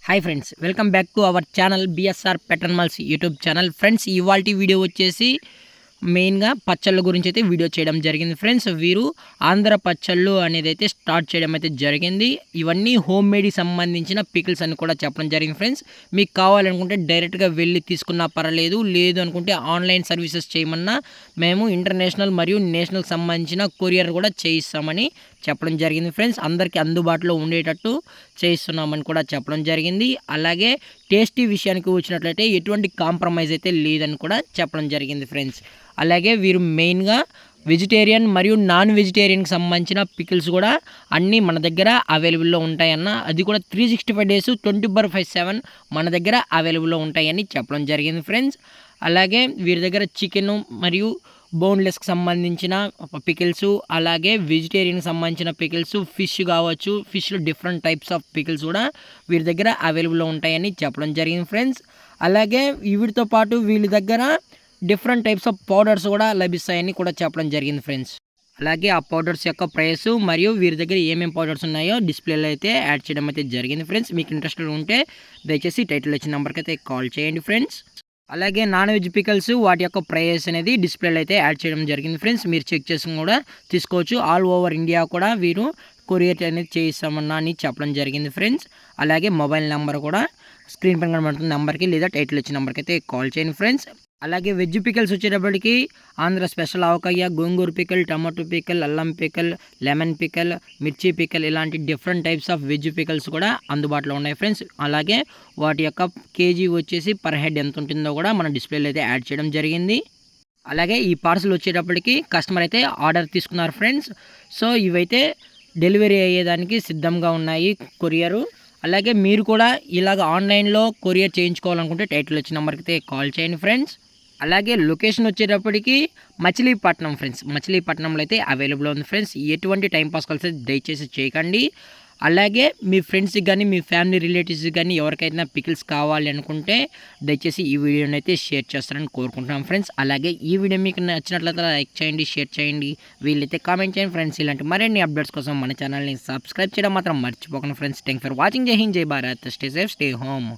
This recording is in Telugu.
Hi friends, welcome back to our channel BSR పెటన్ మాల్స్ యూట్యూబ్ ఛానల్. ఫ్రెండ్స్, ఇవాల్టి వీడియో వచ్చేసి మెయిన్గా పచ్చళ్ళ గురించి అయితే వీడియో చేయడం జరిగింది. ఫ్రెండ్స్, వీరు ఆంధ్ర పచ్చళ్ళు అనేది అయితే స్టార్ట్ చేయడం అయితే జరిగింది. ఇవన్నీ హోమ్ మేడ్కి సంబంధించిన పికిల్స్ అని కూడా చెప్పడం జరిగింది. ఫ్రెండ్స్, మీకు కావాలనుకుంటే డైరెక్ట్గా వెళ్ళి తీసుకున్నా పర్లేదు, లేదు అనుకుంటే ఆన్లైన్ సర్వీసెస్ చేయమన్నా మేము ఇంటర్నేషనల్ మరియు నేషనల్కి సంబంధించిన కొరియర్ కూడా చేయిస్తామని చెప్పడం జరిగింది. ఫ్రెండ్స్, అందరికీ అందుబాటులో ఉండేటట్టు చేయిస్తున్నామని కూడా చెప్పడం జరిగింది. అలాగే టేస్టీ విషయానికి వచ్చినట్లయితే ఎటువంటి కాంప్రమైజ్ అయితే లేదని కూడా చెప్పడం జరిగింది. ఫ్రెండ్స్, అలాగే వీరు మెయిన్గా వెజిటేరియన్ మరియు నాన్ వెజిటేరియన్కి సంబంధించిన పికిల్స్ కూడా అన్నీ మన దగ్గర అవైలబుల్లో ఉంటాయన్న, అది కూడా 365 డేస్ 24/7 మన దగ్గర అవైలబుల్లో ఉంటాయని చెప్పడం జరిగింది. ఫ్రెండ్స్, అలాగే వీరి దగ్గర చికెను మరియు బోన్లెస్కి సంబంధించిన పికిల్స్, అలాగే వెజిటేరియన్కి సంబంధించిన పికిల్స్, ఫిష్ కావచ్చు, ఫిష్లో డిఫరెంట్ టైప్స్ ఆఫ్ పికిల్స్ కూడా వీరి దగ్గర అవైలబుల్లో ఉంటాయని చెప్పడం జరిగింది. ఫ్రెండ్స్, అలాగే వీటితో పాటు వీళ్ళ దగ్గర డిఫరెంట్ టైప్స్ ఆఫ్ పౌడర్స్ కూడా లభిస్తాయని కూడా చెప్పడం జరిగింది. ఫ్రెండ్స్, అలాగే ఆ పౌడర్స్ యొక్క ప్రైస్ మరియు వీరి దగ్గర ఏమేమి పౌడర్స్ ఉన్నాయో డిస్ప్లేలో అయితే యాడ్ చేయడం అయితే జరిగింది. ఫ్రెండ్స్, మీకు ఇంట్రెస్ట్ ఉంటే దయచేసి టైటిల్ వచ్చిన నెంబర్కి అయితే కాల్ చేయండి. ఫ్రెండ్స్, అలాగే నాన్ వెజ్ పికల్స్ వాటి యొక్క ప్రైస్ అనేది డిస్ప్లేలో అయితే యాడ్ చేయడం జరిగింది. ఫ్రెండ్స్, మీరు చెక్ చేసుకుని కూడా తీసుకోవచ్చు. ఆల్ ఓవర్ ఇండియా కూడా వీరు కొరియర్ అనేది చేయిస్తామన్నా అని చెప్పడం జరిగింది. ఫ్రెండ్స్, అలాగే మొబైల్ నెంబర్ కూడా స్క్రీన్ పైన కనబడుతున్న నెంబర్కి లేదా టైటిల్ వచ్చిన నెంబర్కి అయితే కాల్ చేయండి. ఫ్రెండ్స్, అలాగే వెజ్ పికల్స్ వచ్చేటప్పటికి ఆంధ్ర స్పెషల్ ఆవకాయ, గోంగూర పికల్, టమాటో పికల్, అల్లం పికల్, లెమన్ పికల్, మిర్చి పికల్, ఇలాంటి different types of veg pickles కూడా అందుబాటులో ఉన్నాయి. ఫ్రెండ్స్, అలాగే వాటి యొక్క కేజీ వచ్చేసి పర్ హెడ్ ఎంత ఉంటుందో కూడా మన డిస్ప్లేలో అయితే యాడ్ చేయడం జరిగింది. అలాగే ఈ పార్సల్ వచ్చేటప్పటికి కస్టమర్ అయితే ఆర్డర్ తీసుకున్నారు. ఫ్రెండ్స్, సో ఇవైతే డెలివరీ అయ్యేదానికి సిద్ధంగా ఉన్నాయి కొరియరు. అలాగే మీరు కూడా ఇలాగ ఆన్లైన్లో కొరియర్ చేయించుకోవాలనుకుంటే టైటిల్ వచ్చిన నెంబర్కి అయితే కాల్ చేయండి. ఫ్రెండ్స్, అలాగే లొకేషన్ వచ్చేటప్పటికి మచిలీపట్నం. ఫ్రెండ్స్, మచిలీపట్నంలో అయితే అవైలబుల్ ఉంది. ఫ్రెండ్స్, ఎటువంటి టైంపాస్ కాల్స్ దయచేసి చేయకండి. అలాగే మీ ఫ్రెండ్స్కి కానీ మీ ఫ్యామిలీ రిలేటివ్స్కి కానీ ఎవరికైనా పికిల్స్ కావాలి అనుకుంటే దయచేసి ఈ వీడియోని అయితే షేర్ చేస్తారని కోరుకుంటున్నాం. ఫ్రెండ్స్, అలాగే ఈ వీడియో మీకు నచ్చినట్లయితే లైక్ చేయండి, షేర్ చేయండి, వీళ్ళైతే కామెంట్ చేయండి. ఫ్రెండ్స్, ఇలాంటి మరిన్ని అప్డేట్స్ కోసం మన ఛానల్ని సబ్స్క్రైబ్ చేయడం మాత్రం మర్చిపోకండి. Friends, thank for watching. జై హింద్, జై Bharat, stay safe, stay home.